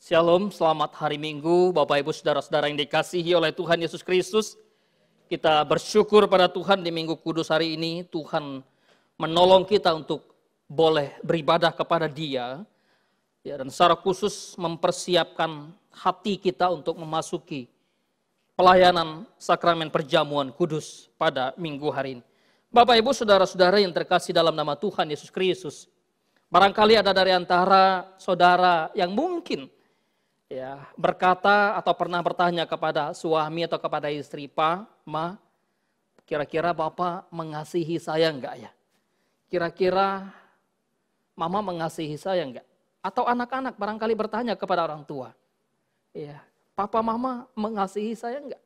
Shalom, selamat hari Minggu, Bapak Ibu Saudara-saudara yang dikasihi oleh Tuhan Yesus Kristus. Kita bersyukur pada Tuhan di Minggu Kudus hari ini, Tuhan menolong kita untuk boleh beribadah kepada Dia, ya, dan secara khusus mempersiapkan hati kita untuk memasuki pelayanan sakramen perjamuan kudus pada Minggu hari ini. Bapak Ibu Saudara-saudara yang terkasih dalam nama Tuhan Yesus Kristus, barangkali ada dari antara saudara yang mungkin berkata atau pernah bertanya kepada suami atau kepada istri, "Pak, Ma, kira-kira Bapak mengasihi saya enggak ya? Kira-kira Mama mengasihi saya enggak?" Atau anak-anak barangkali bertanya kepada orang tua, "Ya, Papa Mama mengasihi saya enggak?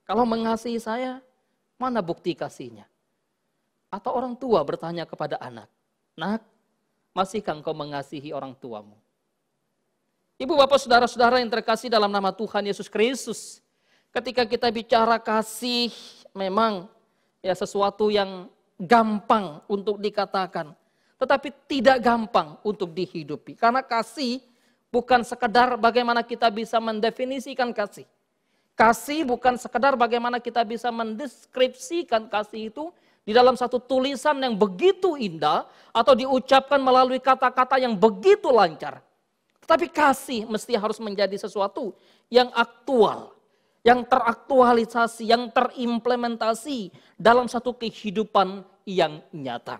Kalau mengasihi saya, mana bukti kasihnya?" Atau orang tua bertanya kepada anak, "Nak, masihkah engkau mengasihi orang tuamu?" Ibu, bapak, saudara-saudara yang terkasih dalam nama Tuhan Yesus Kristus, ketika kita bicara kasih, memang sesuatu yang gampang untuk dikatakan, tetapi tidak gampang untuk dihidupi. Karena kasih bukan sekedar bagaimana kita bisa mendefinisikan kasih. Kasih bukan sekedar bagaimana kita bisa mendeskripsikan kasih itu di dalam satu tulisan yang begitu indah atau diucapkan melalui kata-kata yang begitu lancar. Tapi kasih mesti harus menjadi sesuatu yang aktual, yang teraktualisasi, yang terimplementasi dalam satu kehidupan yang nyata.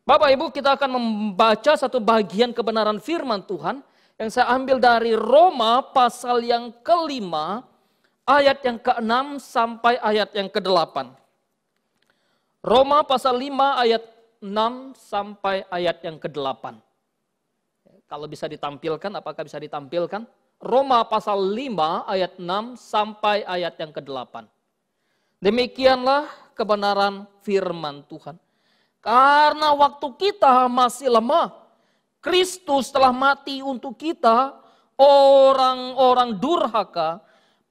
Bapak Ibu, kita akan membaca satu bagian kebenaran firman Tuhan yang saya ambil dari Roma pasal yang ke-5, ayat yang ke-6 sampai ayat yang ke-8. Roma pasal 5 ayat 6 sampai ayat yang ke-8. Kalau bisa ditampilkan, apakah bisa ditampilkan? Roma pasal 5 ayat 6 sampai ayat yang ke-8. Demikianlah kebenaran firman Tuhan. Karena waktu kita masih lemah, Kristus telah mati untuk kita, orang-orang durhaka,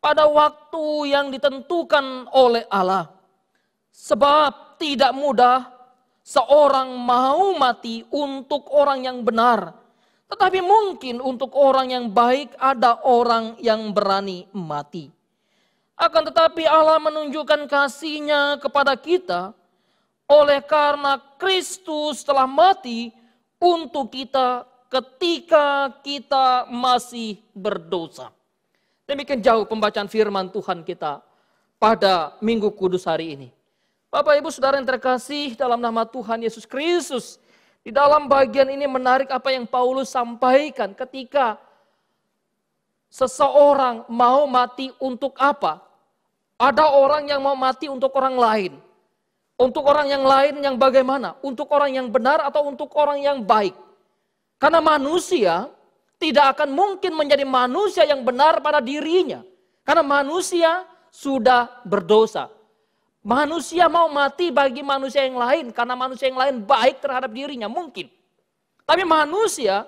pada waktu yang ditentukan oleh Allah. Sebab tidak mudah seorang mau mati untuk orang yang benar. Tetapi mungkin untuk orang yang baik ada orang yang berani mati. Akan tetapi Allah menunjukkan kasih-Nya kepada kita oleh karena Kristus telah mati untuk kita ketika kita masih berdosa. Demikian jauh pembacaan firman Tuhan kita pada Minggu Kudus hari ini. Bapak Ibu Saudara yang terkasih dalam nama Tuhan Yesus Kristus, di dalam bagian ini menarik apa yang Paulus sampaikan ketika seseorang mau mati untuk apa? Ada orang yang mau mati untuk orang lain. Untuk orang yang lain yang bagaimana? Untuk orang yang benar atau untuk orang yang baik? Karena manusia tidak akan mungkin menjadi manusia yang benar pada dirinya. Karena manusia sudah berdosa. Manusia mau mati bagi manusia yang lain karena manusia yang lain baik terhadap dirinya, mungkin. Tapi manusia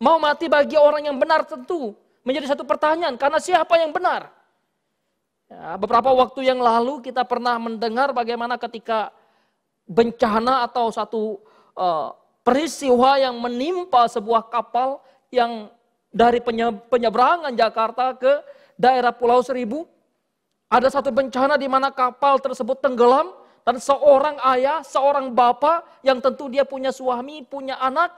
mau mati bagi orang yang benar tentu menjadi satu pertanyaan, karena siapa yang benar? Ya, beberapa waktu yang lalu kita pernah mendengar bagaimana ketika bencana atau satu peristiwa yang menimpa sebuah kapal yang dari penyeberangan Jakarta ke daerah Pulau Seribu. Ada satu bencana di mana kapal tersebut tenggelam dan seorang ayah, seorang bapak yang tentu dia punya suami, punya anak,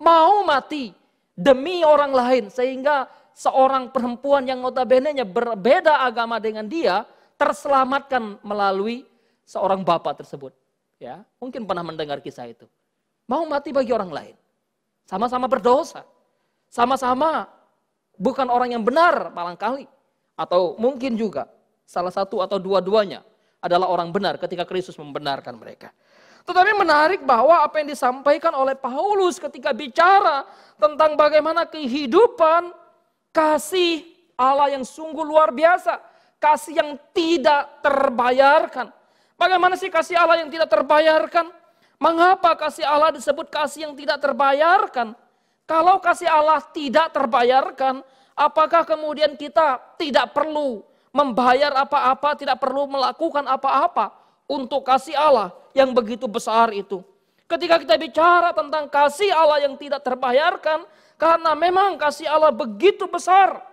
mau mati demi orang lain. Sehingga seorang perempuan yang notabene-nya berbeda agama dengan dia terselamatkan melalui seorang bapak tersebut. Ya, mungkin pernah mendengar kisah itu. Mau mati bagi orang lain. Sama-sama berdosa. Sama-sama bukan orang yang benar barangkali. Atau mungkin juga salah satu atau dua-duanya adalah orang benar ketika Kristus membenarkan mereka. Tetapi menarik bahwa apa yang disampaikan oleh Paulus ketika bicara tentang bagaimana kehidupan kasih Allah yang sungguh luar biasa. Kasih yang tidak terbayarkan. Bagaimana sih kasih Allah yang tidak terbayarkan? Mengapa kasih Allah disebut kasih yang tidak terbayarkan? Kalau kasih Allah tidak terbayarkan, apakah kemudian kita tidak perlu membayar apa-apa, tidak perlu melakukan apa-apa untuk kasih Allah yang begitu besar itu? Ketika kita bicara tentang kasih Allah yang tidak terbayarkan, karena memang kasih Allah begitu besar.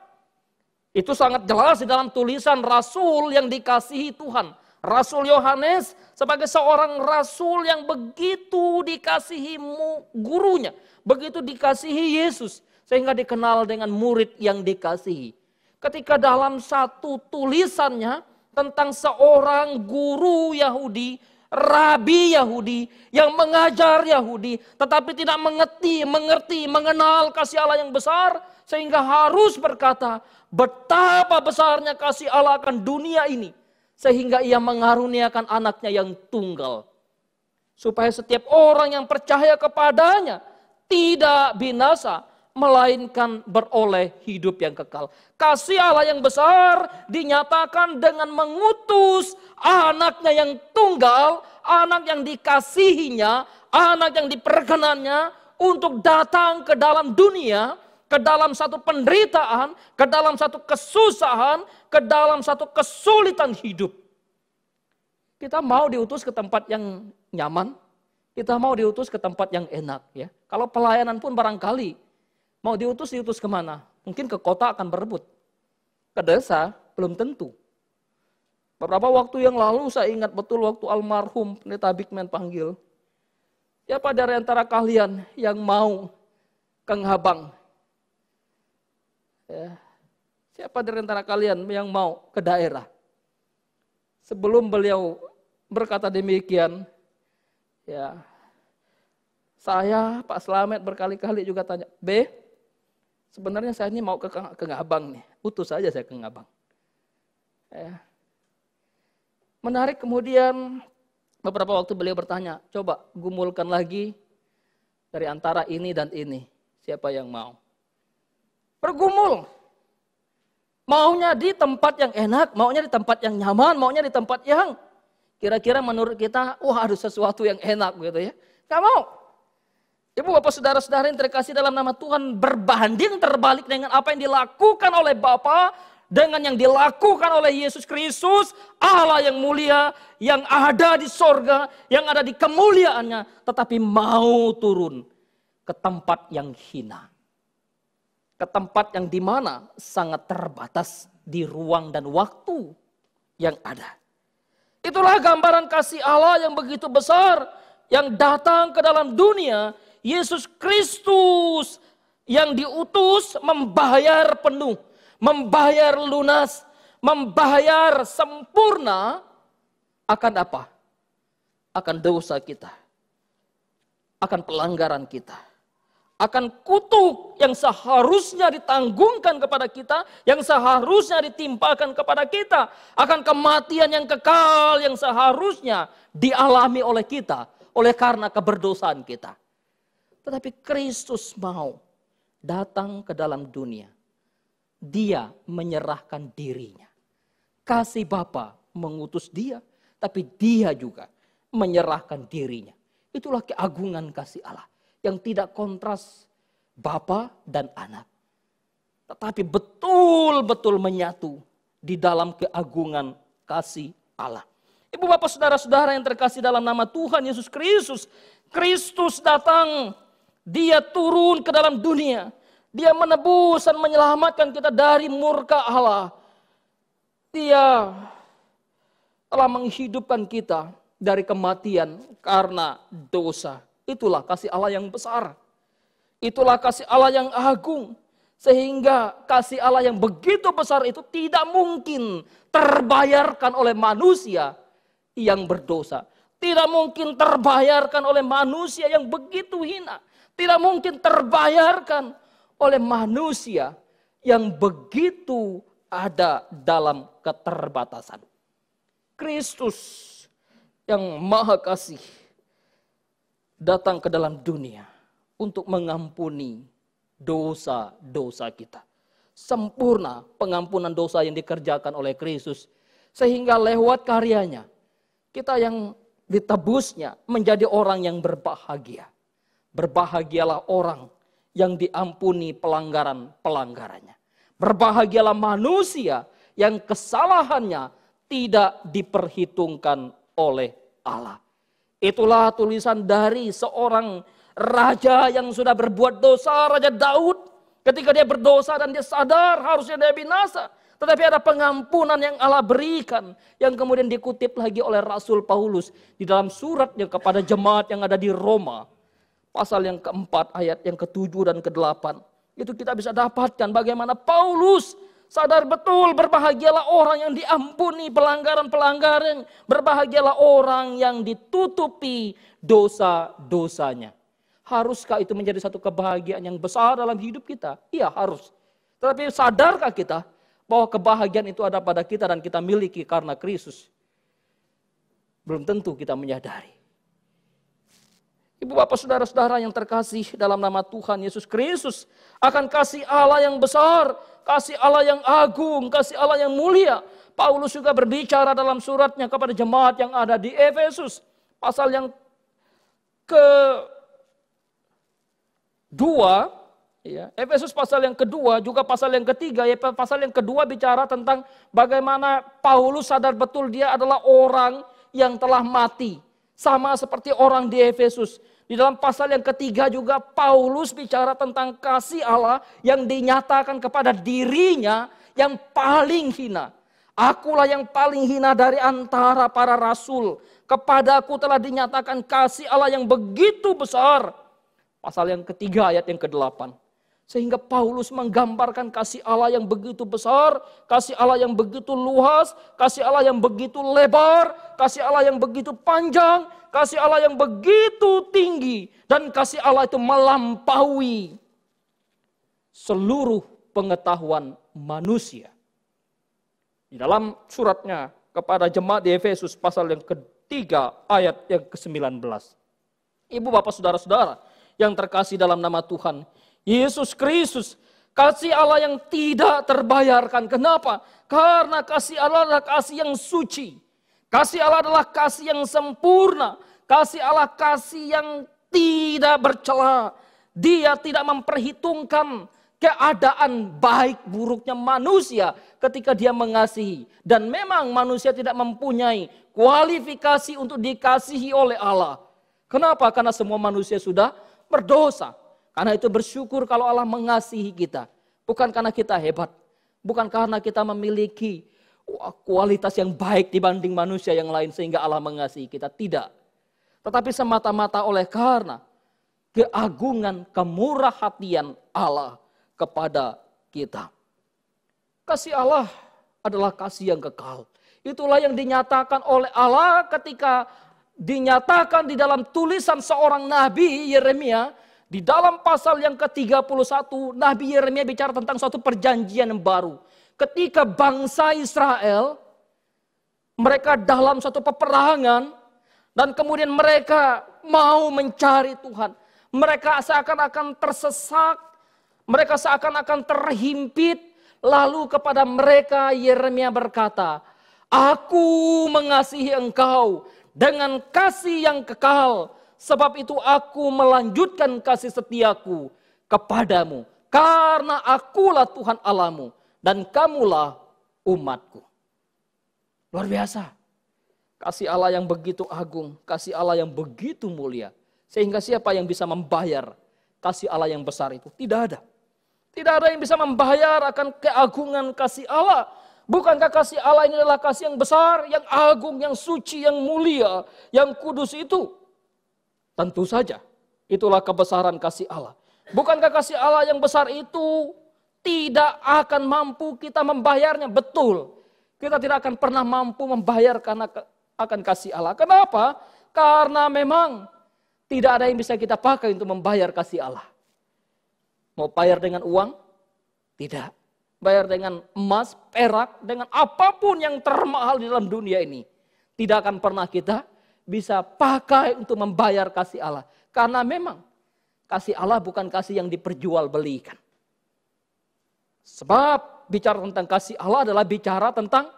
Itu sangat jelas di dalam tulisan Rasul yang dikasihi Tuhan. Rasul Yohanes sebagai seorang Rasul yang begitu dikasihi gurunya. Begitu dikasihi Yesus. Sehingga dikenal dengan murid yang dikasihi. Ketika dalam satu tulisannya tentang seorang guru Yahudi, rabi Yahudi yang mengajar Yahudi, tetapi tidak mengerti, mengenal kasih Allah yang besar, sehingga harus berkata betapa besarnya kasih Allah akan dunia ini, sehingga ia mengaruniakan anaknya yang tunggal, supaya setiap orang yang percaya kepadanya tidak binasa, melainkan beroleh hidup yang kekal. Kasih Allah yang besar dinyatakan dengan mengutus anaknya yang tunggal, anak yang dikasihinya, anak yang diperkenannya untuk datang ke dalam dunia, ke dalam satu penderitaan, ke dalam satu kesusahan, ke dalam satu kesulitan hidup. Kita mau diutus ke tempat yang nyaman, kita mau diutus ke tempat yang enak. Ya. Kalau pelayanan pun barangkali, mau diutus kemana? Mungkin ke kota akan berebut. Ke desa belum tentu. Beberapa waktu yang lalu saya ingat betul waktu almarhum Pendeta Bigman panggil. Siapa dari antara kalian yang mau ke Ngabang? Ya. Siapa dari antara kalian yang mau ke daerah? Sebelum beliau berkata demikian, ya, saya Pak Slamet berkali-kali juga tanya, B, sebenarnya saya ini mau ke Ngabang nih, utus saja saya ke Ngabang. Ya. Menarik kemudian beberapa waktu beliau bertanya, coba gumulkan lagi dari antara ini dan ini, siapa yang mau? Bergumul. Maunya di tempat yang enak, maunya di tempat yang nyaman, maunya di tempat yang kira-kira menurut kita, wah ada sesuatu yang enak gitu ya. Gak mau. Ibu bapak saudara-saudara yang terkasih dalam nama Tuhan, berbanding terbalik dengan apa yang dilakukan oleh Bapa, dengan yang dilakukan oleh Yesus Kristus, Allah yang mulia, yang ada di sorga, yang ada di kemuliaannya, tetapi mau turun ke tempat yang hina. Ke tempat yang dimana sangat terbatas di ruang dan waktu yang ada. Itulah gambaran kasih Allah yang begitu besar, yang datang ke dalam dunia. Yesus Kristus yang diutus membayar penuh, membayar lunas, membayar sempurna akan apa? Akan dosa kita, akan pelanggaran kita, akan kutuk yang seharusnya ditanggungkan kepada kita, yang seharusnya ditimpakan kepada kita, akan kematian yang kekal yang seharusnya dialami oleh kita, oleh karena keberdosaan kita. Tetapi Kristus mau datang ke dalam dunia. Dia menyerahkan dirinya. Kasih Bapa mengutus dia, tapi dia juga menyerahkan dirinya. Itulah keagungan kasih Allah yang tidak kontras Bapa dan Anak. Tetapi betul-betul menyatu di dalam keagungan kasih Allah. Ibu bapak saudara-saudara yang terkasih dalam nama Tuhan Yesus Kristus. Kristus datang, dia turun ke dalam dunia. Dia menebus dan menyelamatkan kita dari murka Allah. Dia telah menghidupkan kita dari kematian karena dosa. Itulah kasih Allah yang besar. Itulah kasih Allah yang agung. Sehingga kasih Allah yang begitu besar itu tidak mungkin terbayarkan oleh manusia yang berdosa. Tidak mungkin terbayarkan oleh manusia yang begitu hina. Tidak mungkin terbayarkan oleh manusia yang begitu ada dalam keterbatasan. Kristus yang maha kasih datang ke dalam dunia untuk mengampuni dosa-dosa kita. Sempurna pengampunan dosa yang dikerjakan oleh Kristus. Sehingga lewat karyanya kita yang ditebusnya menjadi orang yang berbahagia. Berbahagialah orang yang diampuni pelanggaran-pelanggarannya. Berbahagialah manusia yang kesalahannya tidak diperhitungkan oleh Allah. Itulah tulisan dari seorang raja yang sudah berbuat dosa, Raja Daud. Ketika dia berdosa dan dia sadar harusnya dia binasa. Tetapi ada pengampunan yang Allah berikan. Yang kemudian dikutip lagi oleh Rasul Paulus. Di dalam suratnya kepada jemaat yang ada di Roma. Pasal yang keempat, ayat yang ke-7 dan ke-8. Itu kita bisa dapatkan bagaimana Paulus sadar betul, berbahagialah orang yang diampuni pelanggaran-pelanggaran. Berbahagialah orang yang ditutupi dosa-dosanya. Haruskah itu menjadi satu kebahagiaan yang besar dalam hidup kita? Iya, harus. Tetapi sadarkah kita bahwa kebahagiaan itu ada pada kita dan kita miliki karena Kristus? Belum tentu kita menyadari. Ibu bapak saudara-saudara yang terkasih dalam nama Tuhan Yesus Kristus, akan kasih Allah yang besar, kasih Allah yang agung, kasih Allah yang mulia. Paulus juga berbicara dalam suratnya kepada jemaat yang ada di Efesus. Pasal yang kedua, ya, Efesus pasal yang kedua, juga pasal yang ketiga, ya, pasal yang kedua bicara tentang bagaimana Paulus sadar betul dia adalah orang yang telah mati. Sama seperti orang di Efesus. Di dalam pasal yang ketiga juga Paulus bicara tentang kasih Allah yang dinyatakan kepada dirinya yang paling hina. Akulah yang paling hina dari antara para rasul. Kepadaku telah dinyatakan kasih Allah yang begitu besar. Pasal yang ketiga ayat yang ke-8. Sehingga Paulus menggambarkan kasih Allah yang begitu besar, kasih Allah yang begitu luas, kasih Allah yang begitu lebar, kasih Allah yang begitu panjang, kasih Allah yang begitu tinggi, dan kasih Allah itu melampaui seluruh pengetahuan manusia. Di dalam suratnya kepada jemaat di Efesus pasal yang ketiga ayat yang ke-19. Ibu bapak saudara-saudara yang terkasih dalam nama Tuhan Yesus Kristus, kasih Allah yang tidak terbayarkan. Kenapa? Karena kasih Allah adalah kasih yang suci. Kasih Allah adalah kasih yang sempurna. Kasih Allah kasih yang tidak bercela. Dia tidak memperhitungkan keadaan baik buruknya manusia ketika dia mengasihi. Dan memang manusia tidak mempunyai kualifikasi untuk dikasihi oleh Allah. Kenapa? Karena semua manusia sudah berdosa. Karena itu bersyukur kalau Allah mengasihi kita. Bukan karena kita hebat. Bukan karena kita memiliki kualitas yang baik dibanding manusia yang lain sehingga Allah mengasihi kita. Tidak. Tetapi semata-mata oleh karena keagungan, kemurah hatian Allah kepada kita. Kasih Allah adalah kasih yang kekal. Itulah yang dinyatakan oleh Allah ketika dinyatakan di dalam tulisan seorang Nabi Yeremia. Di dalam pasal yang ke-31, Nabi Yeremia bicara tentang suatu perjanjian yang baru. Ketika bangsa Israel, mereka dalam suatu peperangan, dan kemudian mereka mau mencari Tuhan. Mereka seakan-akan tersesat, mereka seakan-akan terhimpit, lalu kepada mereka Yeremia berkata, "Aku mengasihi engkau dengan kasih yang kekal. Sebab itu aku melanjutkan kasih setiaku kepadamu. Karena akulah Tuhan Allahmu dan kamulah umatku." Luar biasa. Kasih Allah yang begitu agung. Kasih Allah yang begitu mulia. Sehingga siapa yang bisa membayar kasih Allah yang besar itu? Tidak ada. Tidak ada yang bisa membayar akan keagungan kasih Allah. Bukankah kasih Allah ini adalah kasih yang besar, yang agung, yang suci, yang mulia, yang kudus itu? Tentu saja, itulah kebesaran kasih Allah. Bukankah kasih Allah yang besar itu tidak akan mampu kita membayarnya? Betul, kita tidak akan pernah mampu membayar karena akan kasih Allah. Kenapa? Karena memang tidak ada yang bisa kita pakai untuk membayar kasih Allah. Mau bayar dengan uang? Tidak. Bayar dengan emas, perak, dengan apapun yang termahal di dalam dunia ini. Tidak akan pernah kita bisa pakai untuk membayar kasih Allah. Karena memang kasih Allah bukan kasih yang diperjualbelikan. Sebab bicara tentang kasih Allah adalah bicara tentang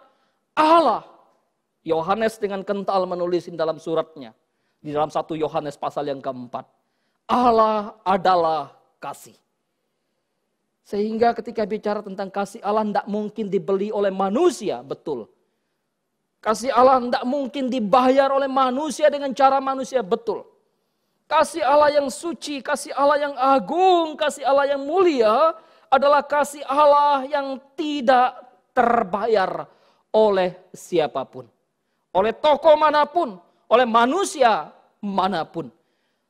Allah. Yohanes dengan kental menulis dalam suratnya. Di dalam 1 Yohanes pasal yang keempat. Allah adalah kasih. Sehingga ketika bicara tentang kasih Allah tidak mungkin dibeli oleh manusia, betul. Kasih Allah tidak mungkin dibayar oleh manusia dengan cara manusia, betul. Kasih Allah yang suci, kasih Allah yang agung, kasih Allah yang mulia adalah kasih Allah yang tidak terbayar oleh siapapun. Oleh tokoh manapun, oleh manusia manapun.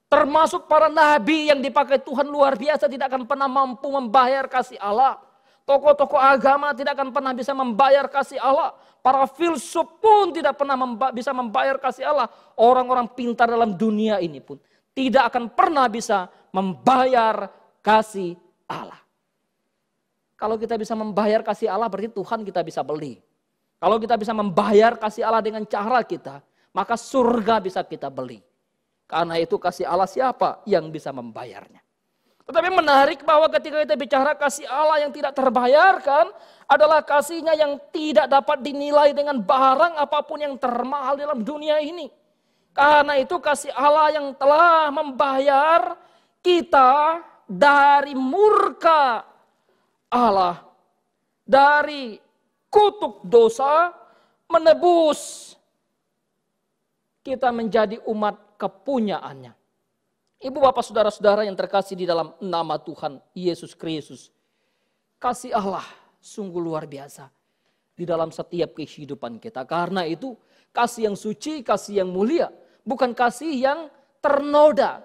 Termasuk para nabi yang dipakai Tuhan luar biasa tidak akan pernah mampu membayar kasih Allah. Tokoh-tokoh agama tidak akan pernah bisa membayar kasih Allah. Para filsuf pun tidak pernah bisa membayar kasih Allah. Orang-orang pintar dalam dunia ini pun tidak akan pernah bisa membayar kasih Allah. Kalau kita bisa membayar kasih Allah berarti Tuhan kita bisa beli. Kalau kita bisa membayar kasih Allah dengan cara kita, maka surga bisa kita beli. Karena itu kasih Allah siapa yang bisa membayarnya. Tetapi menarik bahwa ketika kita bicara kasih Allah yang tidak terbayarkan adalah kasihnya yang tidak dapat dinilai dengan barang apapun yang termahal dalam dunia ini. Karena itu kasih Allah yang telah membayar kita dari murka Allah. Dari kutuk dosa menebus kita menjadi umat kepunyaannya. Ibu bapak saudara-saudara yang terkasih di dalam nama Tuhan Yesus Kristus. Kasih Allah sungguh luar biasa di dalam setiap kehidupan kita. Karena itu kasih yang suci, kasih yang mulia. Bukan kasih yang ternoda.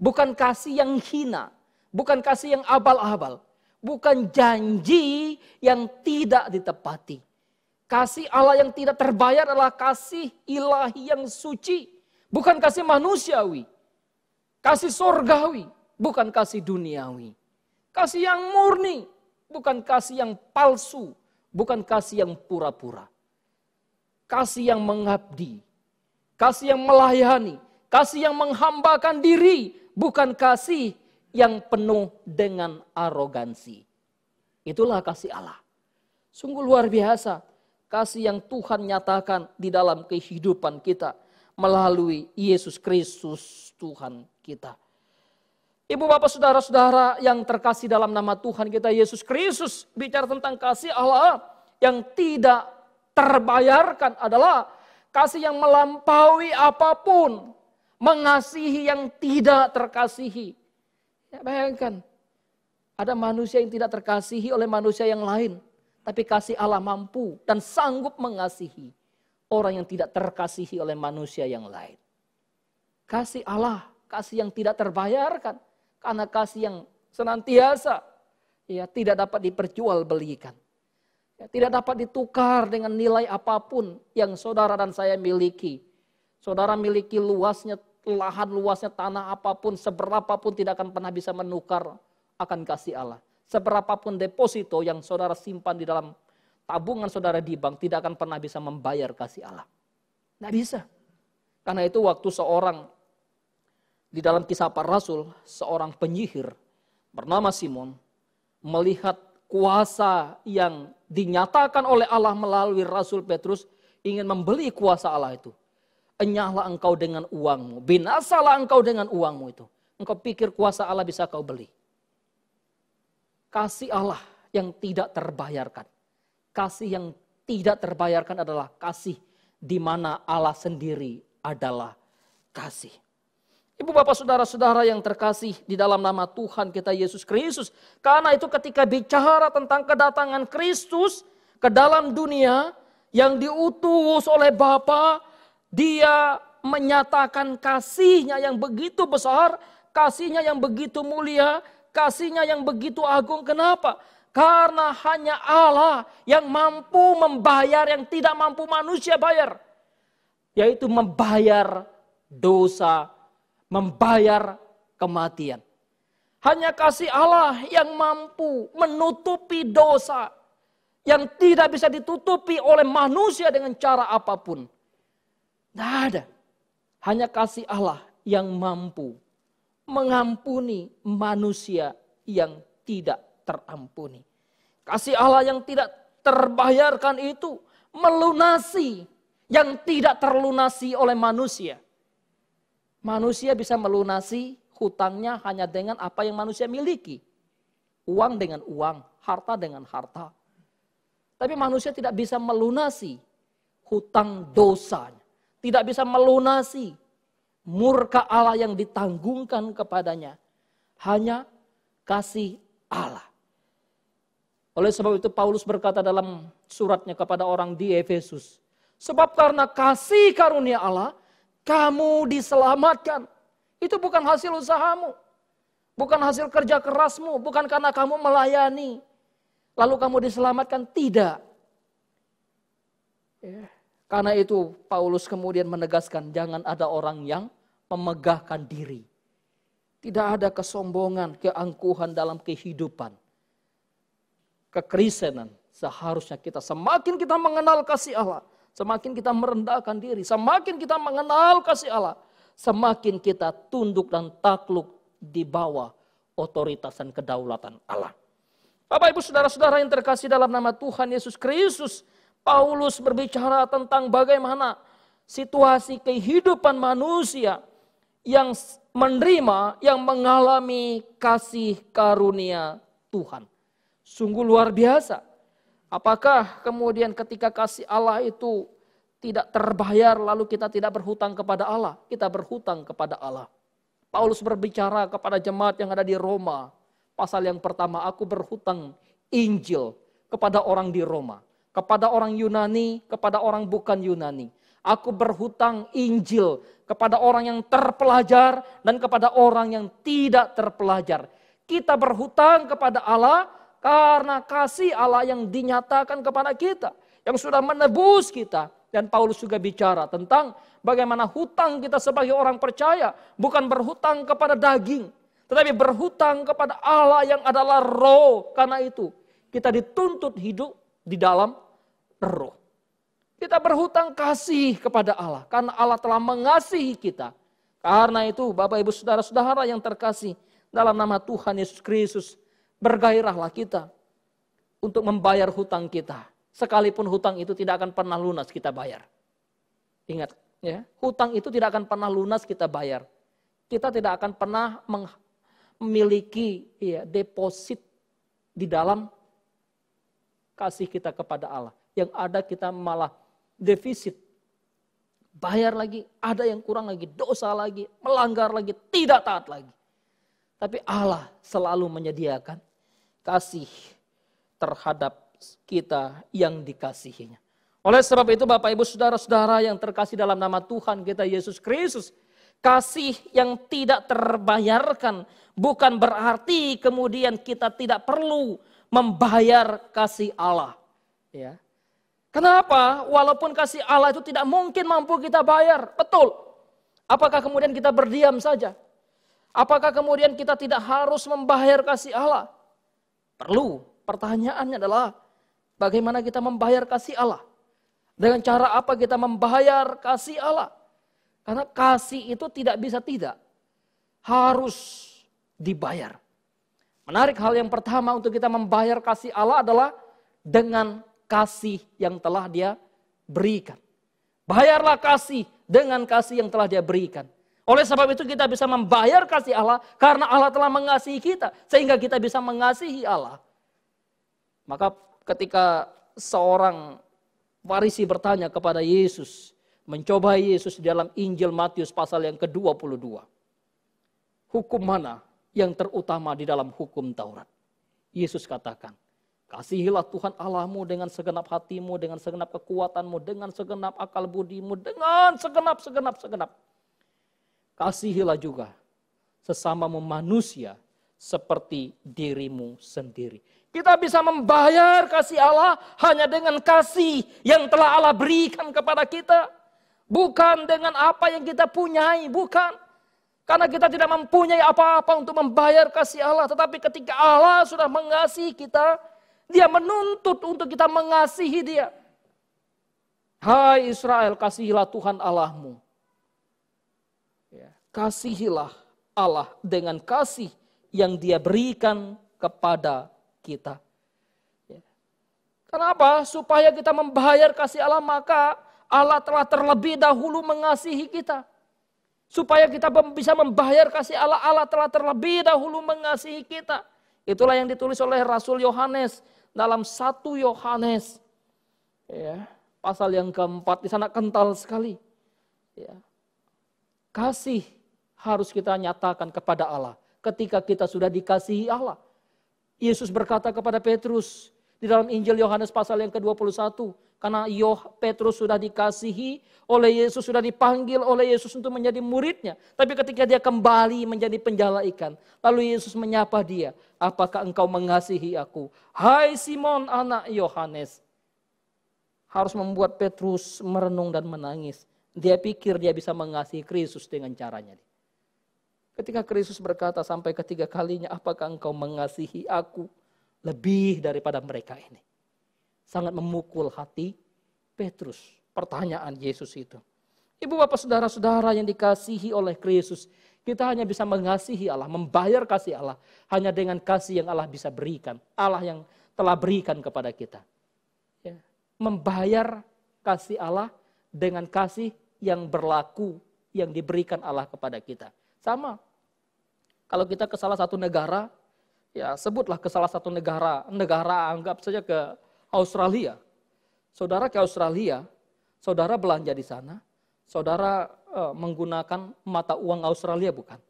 Bukan kasih yang hina. Bukan kasih yang abal-abal. Bukan janji yang tidak ditepati. Kasih Allah yang tidak terbayar adalah kasih ilahi yang suci. Bukan kasih manusiawi. Kasih surgawi, bukan kasih duniawi. Kasih yang murni, bukan kasih yang palsu, bukan kasih yang pura-pura. Kasih yang mengabdi, kasih yang melayani, kasih yang menghambakan diri, bukan kasih yang penuh dengan arogansi. Itulah kasih Allah. Sungguh luar biasa, kasih yang Tuhan nyatakan di dalam kehidupan kita melalui Yesus Kristus Tuhan kita. Ibu bapak saudara-saudara yang terkasih dalam nama Tuhan kita Yesus Kristus, bicara tentang kasih Allah yang tidak terbayarkan adalah kasih yang melampaui apapun, mengasihi yang tidak terkasihi. Ya, bayangkan, ada manusia yang tidak terkasihi oleh manusia yang lain, tapi kasih Allah mampu dan sanggup mengasihi orang yang tidak terkasihi oleh manusia yang lain. Kasih Allah, kasih yang tidak terbayarkan, karena kasih yang senantiasa ya tidak dapat diperjualbelikan. Ya, tidak dapat ditukar dengan nilai apapun yang saudara dan saya miliki. Saudara miliki luasnya lahan, luasnya tanah apapun, seberapapun tidak akan pernah bisa menukar akan kasih Allah. Seberapapun deposito yang saudara simpan di dalam tabungan saudara di bank tidak akan pernah bisa membayar kasih Allah. Tidak bisa. Karena itu waktu seorang di dalam Kisah Para Rasul, seorang penyihir bernama Simon melihat kuasa yang dinyatakan oleh Allah melalui Rasul Petrus ingin membeli kuasa Allah itu. Enyahlah engkau dengan uangmu, binasalah engkau dengan uangmu itu. Engkau pikir kuasa Allah bisa kau beli. Kasih Allah yang tidak terbayarkan. Kasih yang tidak terbayarkan adalah kasih di mana Allah sendiri adalah kasih. Ibu bapak saudara-saudara yang terkasih di dalam nama Tuhan kita Yesus Kristus. Karena itu ketika bicara tentang kedatangan Kristus ke dalam dunia yang diutus oleh Bapa, dia menyatakan kasihnya yang begitu besar, kasihnya yang begitu mulia, kasihnya yang begitu agung. Kenapa? Karena hanya Allah yang mampu membayar yang tidak mampu manusia bayar. Yaitu membayar dosa, membayar kematian. Hanya kasih Allah yang mampu menutupi dosa yang tidak bisa ditutupi oleh manusia dengan cara apapun. Tidak ada. Hanya kasih Allah yang mampu mengampuni manusia yang tidak terampuni. Kasih Allah yang tidak terbayarkan itu melunasi yang tidak terlunasi oleh manusia. Manusia bisa melunasi hutangnya hanya dengan apa yang manusia miliki. Uang dengan uang, harta dengan harta. Tapi manusia tidak bisa melunasi hutang dosanya. Tidak bisa melunasi murka Allah yang ditanggungkan kepadanya. Hanya kasih Allah. Oleh sebab itu Paulus berkata dalam suratnya kepada orang di Efesus. Sebab karena kasih karunia Allah, kamu diselamatkan. Itu bukan hasil usahamu. Bukan hasil kerja kerasmu. Bukan karena kamu melayani. Lalu kamu diselamatkan. Tidak. Karena itu Paulus kemudian menegaskan. Jangan ada orang yang memegahkan diri. Tidak ada kesombongan, keangkuhan dalam kehidupan. Kekristenan seharusnya kita semakin kita mengenal kasih Allah. Semakin kita merendahkan diri. Semakin kita mengenal kasih Allah. Semakin kita tunduk dan takluk di bawah otoritas dan kedaulatan Allah. Bapak ibu saudara-saudara yang terkasih dalam nama Tuhan Yesus Kristus. Paulus berbicara tentang bagaimana situasi kehidupan manusia yang menerima, yang mengalami kasih karunia Tuhan. Sungguh luar biasa. Apakah kemudian ketika kasih Allah itu tidak terbayar lalu kita tidak berhutang kepada Allah? Kita berhutang kepada Allah. Paulus berbicara kepada jemaat yang ada di Roma. Pasal yang pertama, aku berhutang Injil kepada orang di Roma. Kepada orang Yunani, kepada orang bukan Yunani. Aku berhutang Injil kepada orang yang terpelajar dan kepada orang yang tidak terpelajar. Kita berhutang kepada Allah karena kasih Allah yang dinyatakan kepada kita. Yang sudah menebus kita. Dan Paulus juga bicara tentang bagaimana hutang kita sebagai orang percaya. Bukan berhutang kepada daging. Tetapi berhutang kepada Allah yang adalah roh. Karena itu kita dituntut hidup di dalam roh. Kita berhutang kasih kepada Allah. Karena Allah telah mengasihi kita. Karena itu Bapak Ibu Saudara-saudara yang terkasih. Dalam nama Tuhan Yesus Kristus. Bergairahlah kita untuk membayar hutang kita. Sekalipun hutang itu tidak akan pernah lunas kita bayar. Ingat ya, hutang itu tidak akan pernah lunas kita bayar. Kita tidak akan pernah memiliki deposit di dalam kasih kita kepada Allah. Yang ada kita malah defisit. Bayar lagi, ada yang kurang lagi, dosa lagi, melanggar lagi, tidak taat lagi. Tapi Allah selalu menyediakan kasih terhadap kita yang dikasihinya. Oleh sebab itu Bapak Ibu Saudara-saudara yang terkasih dalam nama Tuhan kita Yesus Kristus. Kasih yang tidak terbayarkan bukan berarti kemudian kita tidak perlu membayar kasih Allah. Ya. Kenapa? Walaupun kasih Allah itu tidak mungkin mampu kita bayar. Betul. Apakah kemudian kita berdiam saja? Apakah kemudian kita tidak harus membayar kasih Allah? Perlu. Pertanyaannya adalah bagaimana kita membayar kasih Allah? Dengan cara apa kita membayar kasih Allah? Karena kasih itu tidak bisa tidak. Harus dibayar. Menarik, hal yang pertama untuk kita membayar kasih Allah adalah dengan kasih yang telah Dia berikan. Bayarlah kasih dengan kasih yang telah Dia berikan. Oleh sebab itu kita bisa membayar kasih Allah karena Allah telah mengasihi kita. Sehingga kita bisa mengasihi Allah. Maka ketika seorang Farisi bertanya kepada Yesus. Mencoba Yesus dalam Injil Matius pasal yang ke-22. Hukum mana yang terutama di dalam hukum Taurat? Yesus katakan, kasihilah Tuhan Allahmu dengan segenap hatimu, dengan segenap kekuatanmu, dengan segenap akal budimu, dengan segenap. Kasihilah juga sesamamu manusia seperti dirimu sendiri. Kita bisa membayar kasih Allah hanya dengan kasih yang telah Allah berikan kepada kita. Bukan dengan apa yang kita punyai, bukan. Karena kita tidak mempunyai apa-apa untuk membayar kasih Allah. Tetapi ketika Allah sudah mengasihi kita, Dia menuntut untuk kita mengasihi Dia. Hai Israel, kasihilah Tuhan Allahmu. Kasihilah Allah dengan kasih yang Dia berikan kepada kita. Kenapa? Supaya kita membayar kasih Allah, maka Allah telah terlebih dahulu mengasihi kita. Supaya kita bisa membayar kasih Allah, Allah telah terlebih dahulu mengasihi kita. Itulah yang ditulis oleh Rasul Yohanes dalam 1 Yohanes. Ya, pasal yang keempat, di sana kental sekali. Ya. Kasih harus kita nyatakan kepada Allah ketika kita sudah dikasihi Allah. Yesus berkata kepada Petrus di dalam Injil Yohanes pasal yang ke-21, karena Petrus sudah dikasihi oleh Yesus, sudah dipanggil oleh Yesus untuk menjadi muridnya. Tapi ketika dia kembali menjadi penjala ikan, lalu Yesus menyapa dia, apakah engkau mengasihi aku? Hai Simon anak Yohanes. Harus membuat Petrus merenung dan menangis. Dia pikir dia bisa mengasihi Kristus dengan caranya. Ketika Kristus berkata sampai ketiga kalinya, apakah engkau mengasihi aku lebih daripada mereka ini? Sangat memukul hati Petrus. Pertanyaan Yesus itu. Ibu bapak saudara-saudara yang dikasihi oleh Kristus, kita hanya bisa mengasihi Allah, membayar kasih Allah hanya dengan kasih yang Allah bisa berikan. Allah yang telah berikan kepada kita. Ya. Membayar kasih Allah dengan kasih yang berlaku, yang diberikan Allah kepada kita. Sama, kalau kita ke salah satu negara, ya sebutlah ke salah satu negara anggap saja ke Australia. Saudara ke Australia, saudara belanja di sana, saudara menggunakan mata uang Australia bukan?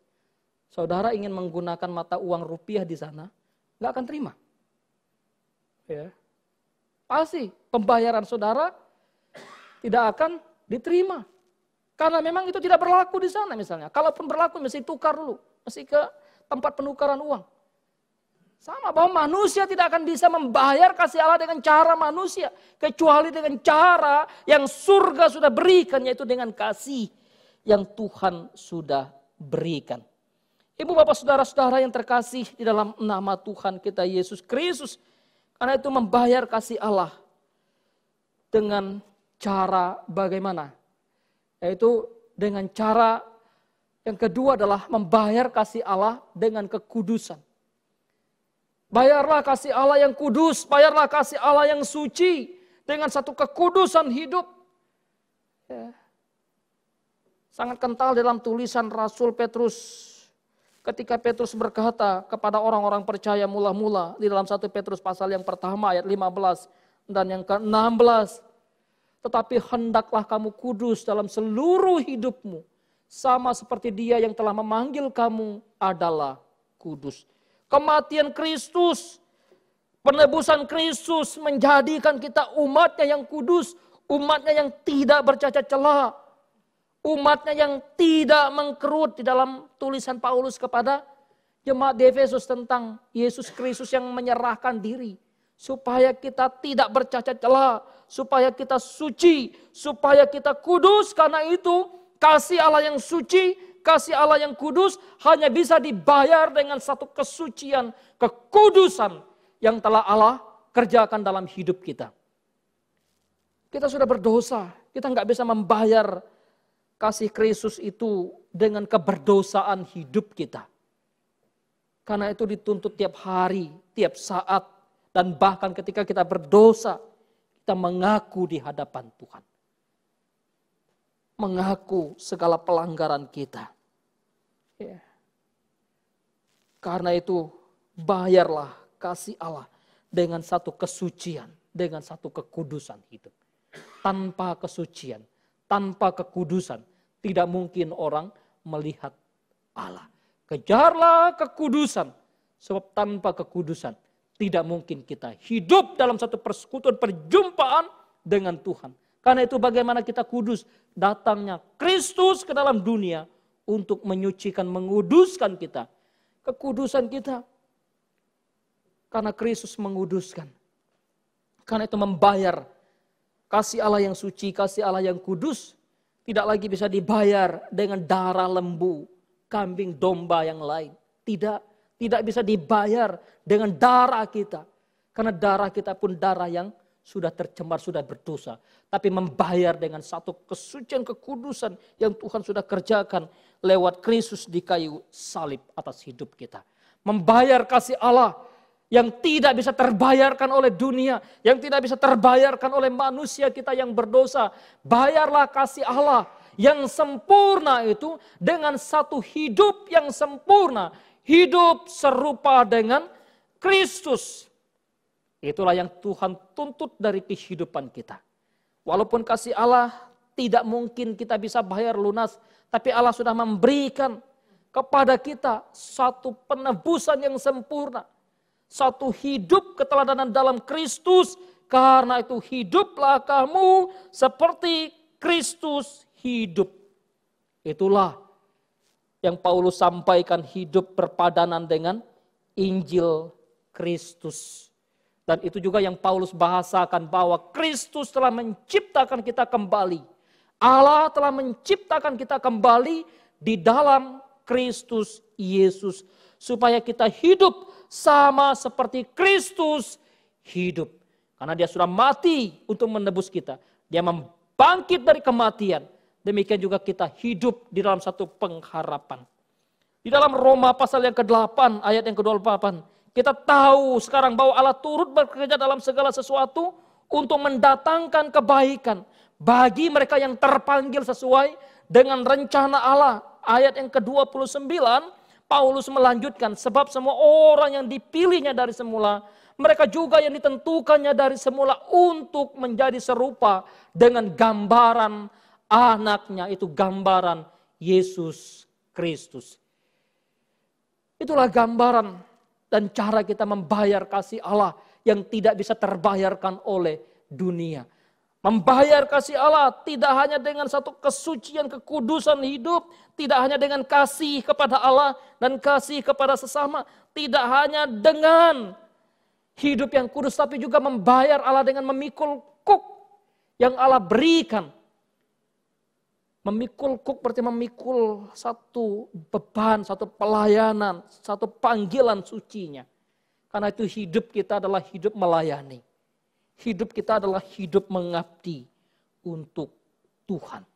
Saudara ingin menggunakan mata uang rupiah di sana, nggak akan terima. Ya. Pasti pembayaran saudara tidak akan diterima. Karena memang itu tidak berlaku di sana misalnya. Kalaupun berlaku mesti tukar dulu, mesti ke tempat penukaran uang. Sama bahwa manusia tidak akan bisa membayar kasih Allah dengan cara manusia. Kecuali dengan cara yang surga sudah berikan, yaitu dengan kasih yang Tuhan sudah berikan. Ibu bapak saudara-saudara yang terkasih di dalam nama Tuhan kita Yesus Kristus. Karena itu membayar kasih Allah dengan cara bagaimana? Yaitu dengan cara yang kedua adalah membayar kasih Allah dengan kekudusan. Bayarlah kasih Allah yang kudus, bayarlah kasih Allah yang suci dengan satu kekudusan hidup. Ya. Sangat kental dalam tulisan Rasul Petrus. Ketika Petrus berkata kepada orang-orang percaya mula-mula di dalam 1 Petrus pasal yang pertama ayat 15 dan yang ke-16. Tetapi hendaklah kamu kudus dalam seluruh hidupmu. Sama seperti Dia yang telah memanggil kamu adalah kudus. Kematian Kristus, penebusan Kristus menjadikan kita umatnya yang kudus. Umatnya yang tidak bercacat celah. Umatnya yang tidak mengkerut di dalam tulisan Paulus kepada jemaat di Efesus tentang Yesus Kristus yang menyerahkan diri. Supaya kita tidak bercacat celah, supaya kita suci, supaya kita kudus. Karena itu kasih Allah yang suci, kasih Allah yang kudus hanya bisa dibayar dengan satu kesucian, kekudusan yang telah Allah kerjakan dalam hidup kita. Kita sudah berdosa, kita nggak bisa membayar kasih Kristus itu dengan keberdosaan hidup kita. Karena itu dituntut tiap hari, tiap saat, dan bahkan ketika kita berdosa, kita mengaku di hadapan Tuhan. Mengaku segala pelanggaran kita. Ya. Karena itu bayarlah kasih Allah dengan satu kesucian, dengan satu kekudusan hidup. Tanpa kesucian, tanpa kekudusan, tidak mungkin orang melihat Allah. Kejarlah kekudusan, sebab tanpa kekudusan tidak mungkin kita hidup dalam satu persekutuan perjumpaan dengan Tuhan. Karena itu bagaimana kita kudus? Datangnya Kristus ke dalam dunia untuk menyucikan, menguduskan kita. Kekudusan kita. Karena Kristus menguduskan. Karena itu membayar kasih Allah yang suci, kasih Allah yang kudus. Tidak lagi bisa dibayar dengan darah lembu, kambing, domba yang lain. Tidak bisa dibayar dengan darah kita. Karena darah kita pun darah yang sudah tercemar, sudah berdosa. Tapi membayar dengan satu kesucian, kekudusan yang Tuhan sudah kerjakan lewat Kristus di kayu salib atas hidup kita. Membayar kasih Allah yang tidak bisa terbayarkan oleh dunia, yang tidak bisa terbayarkan oleh manusia kita yang berdosa. Bayarlah kasih Allah yang sempurna itu dengan satu hidup yang sempurna. Hidup serupa dengan Kristus. Itulah yang Tuhan tuntut dari kehidupan kita. Walaupun kasih Allah tidak mungkin kita bisa bayar lunas, tapi Allah sudah memberikan kepada kita satu penebusan yang sempurna. Satu hidup keteladanan dalam Kristus. Karena itu hiduplah kamu seperti Kristus hidup. Itulah yang Paulus sampaikan, hidup berpadanan dengan Injil Kristus. Dan itu juga yang Paulus bahasakan bahwa Kristus telah menciptakan kita kembali. Allah telah menciptakan kita kembali di dalam Kristus Yesus. Supaya kita hidup sama seperti Kristus hidup. Karena dia sudah mati untuk menebus kita. Dia membangkit dari kematian. Demikian juga kita hidup di dalam satu pengharapan. Di dalam Roma pasal yang ke-8 ayat yang ke-28. Kita tahu sekarang bahwa Allah turut bekerja dalam segala sesuatu untuk mendatangkan kebaikan. Bagi mereka yang terpanggil sesuai dengan rencana Allah. Ayat yang ke-29 Paulus melanjutkan. Sebab semua orang yang dipilihnya dari semula, mereka juga yang ditentukannya dari semula untuk menjadi serupa dengan gambaran anaknya, itu gambaran Yesus Kristus. Itulah gambaran dan cara kita membayar kasih Allah yang tidak bisa terbayarkan oleh dunia. Membayar kasih Allah tidak hanya dengan satu kesucian, kekudusan hidup, tidak hanya dengan kasih kepada Allah dan kasih kepada sesama, tidak hanya dengan hidup yang kudus, tapi juga membayar Allah dengan memikul kuk yang Allah berikan. Memikul kuk berarti memikul satu beban, satu pelayanan, satu panggilan sucinya. Karena itu hidup kita adalah hidup melayani. Hidup kita adalah hidup mengabdi untuk Tuhan.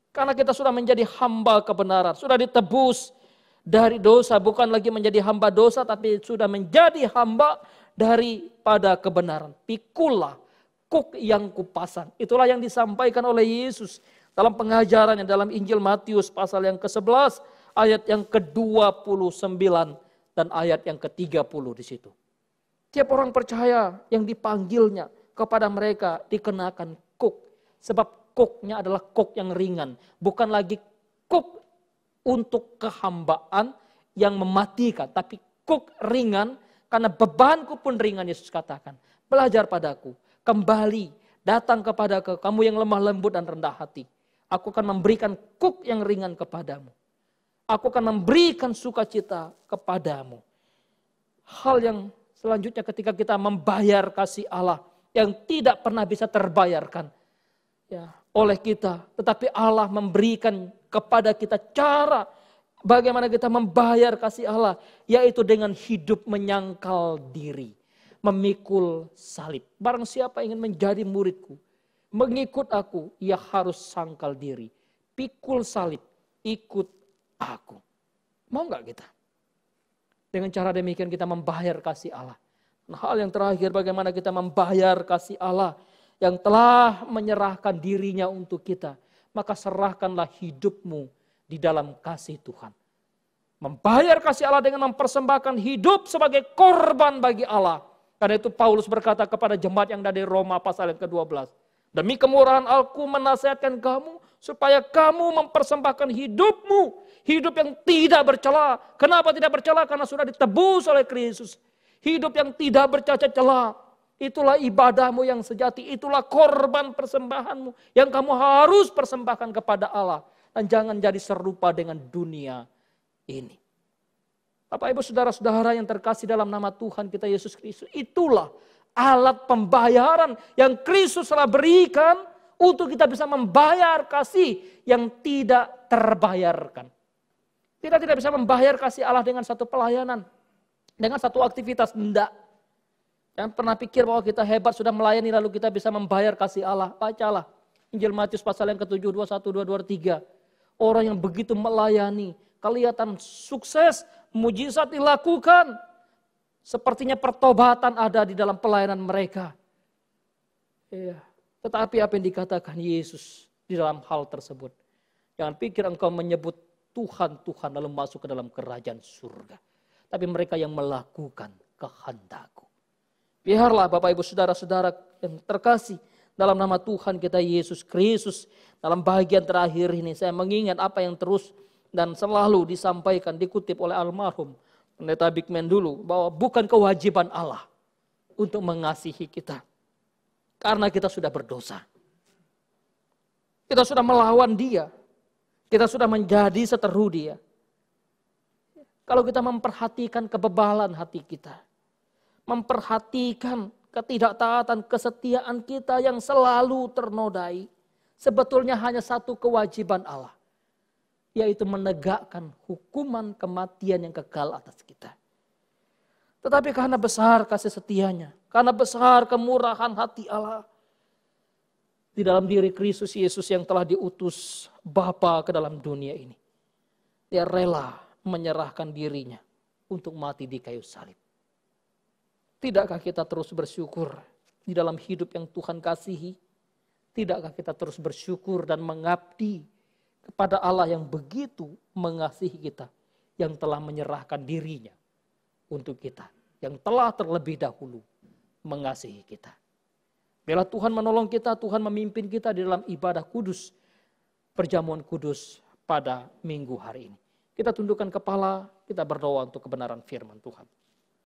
Karena kita sudah menjadi hamba kebenaran, sudah ditebus dari dosa, bukan lagi menjadi hamba dosa, tapi sudah menjadi hamba daripada kebenaran. Pikulah kuk yang kupasang. Itulah yang disampaikan oleh Yesus dalam pengajarannya dalam Injil Matius pasal yang ke-11 ayat yang ke-29 dan ayat yang ke-30 di situ. Tiap orang percaya yang dipanggilnya kepada mereka dikenakan kuk. Sebab kuknya adalah kuk yang ringan. Bukan lagi kuk untuk kehambaan yang mematikan. Tapi kuk ringan karena bebanku pun ringan, Yesus katakan. Belajar padaku, kembali datang kepada kamu yang lemah lembut dan rendah hati. Aku akan memberikan kuk yang ringan kepadamu. Aku akan memberikan sukacita kepadamu. Hal yang selanjutnya ketika kita membayar kasih Allah yang tidak pernah bisa terbayarkan ya, oleh kita. Tetapi Allah memberikan kepada kita cara bagaimana kita membayar kasih Allah. Yaitu dengan hidup menyangkal diri. Memikul salib. Barang siapa ingin menjadi muridku, mengikut aku, ia harus sangkal diri. Pikul salib, ikut aku. Mau gak kita? Dengan cara demikian kita membayar kasih Allah. Nah, hal yang terakhir bagaimana kita membayar kasih Allah yang telah menyerahkan dirinya untuk kita. Maka serahkanlah hidupmu di dalam kasih Tuhan. Membayar kasih Allah dengan mempersembahkan hidup sebagai korban bagi Allah. Karena itu Paulus berkata kepada jemaat yang dari Roma pasal yang ke-12. Demi kemurahan aku menasihatkan kamu supaya kamu mempersembahkan hidupmu. Hidup yang tidak bercela. Kenapa tidak bercela? Karena sudah ditebus oleh Kristus. Hidup yang tidak bercacat celah. Itulah ibadahmu yang sejati. Itulah korban persembahanmu. Yang kamu harus persembahkan kepada Allah. Dan jangan jadi serupa dengan dunia ini. Bapak ibu saudara-saudara yang terkasih dalam nama Tuhan kita Yesus Kristus. Itulah alat pembayaran yang Kristus telah berikan. Untuk kita bisa membayar kasih yang tidak terbayarkan. Kita tidak bisa membayar kasih Allah dengan satu pelayanan. Dengan satu aktivitas, enggak. Jangan pernah pikir bahwa kita hebat sudah melayani lalu kita bisa membayar kasih Allah. Bacalah Injil Matius pasal yang ke-7, 21, 22, 23. Orang yang begitu melayani, kelihatan sukses, mujizat dilakukan. Sepertinya pertobatan ada di dalam pelayanan mereka. Iya. Tetapi apa yang dikatakan Yesus di dalam hal tersebut. Jangan pikir engkau menyebut Tuhan, Tuhan lalu masuk ke dalam kerajaan surga. Tapi mereka yang melakukan kehendakku. Biarlah Bapak Ibu Saudara-saudara yang terkasih Dalam nama Tuhan kita Yesus Kristus, dalam bagian terakhir ini saya mengingat apa yang terus dan selalu disampaikan, dikutip oleh almarhum Pendeta Bigman dulu, bahwa bukan kewajiban Allah untuk mengasihi kita. Karena kita sudah berdosa. Kita sudah melawan Dia. Kita sudah menjadi seteru Dia. Kalau kita memperhatikan kebebalan hati kita, memperhatikan ketidaktaatan, kesetiaan kita yang selalu ternodai, sebetulnya hanya satu kewajiban Allah, yaitu menegakkan hukuman kematian yang kekal atas kita. Tetapi karena besar kasih setianya, karena besar kemurahan hati Allah, di dalam diri Kristus Yesus yang telah diutus Bapa ke dalam dunia ini, Dia rela menyerahkan dirinya untuk mati di kayu salib. Tidakkah kita terus bersyukur di dalam hidup yang Tuhan kasihi? Tidakkah kita terus bersyukur dan mengabdi kepada Allah yang begitu mengasihi kita, yang telah menyerahkan dirinya untuk kita, yang telah terlebih dahulu mengasihi kita. Bila Tuhan menolong kita, Tuhan memimpin kita di dalam ibadah kudus, perjamuan kudus pada minggu hari ini. Kita tundukkan kepala, kita berdoa untuk kebenaran firman Tuhan.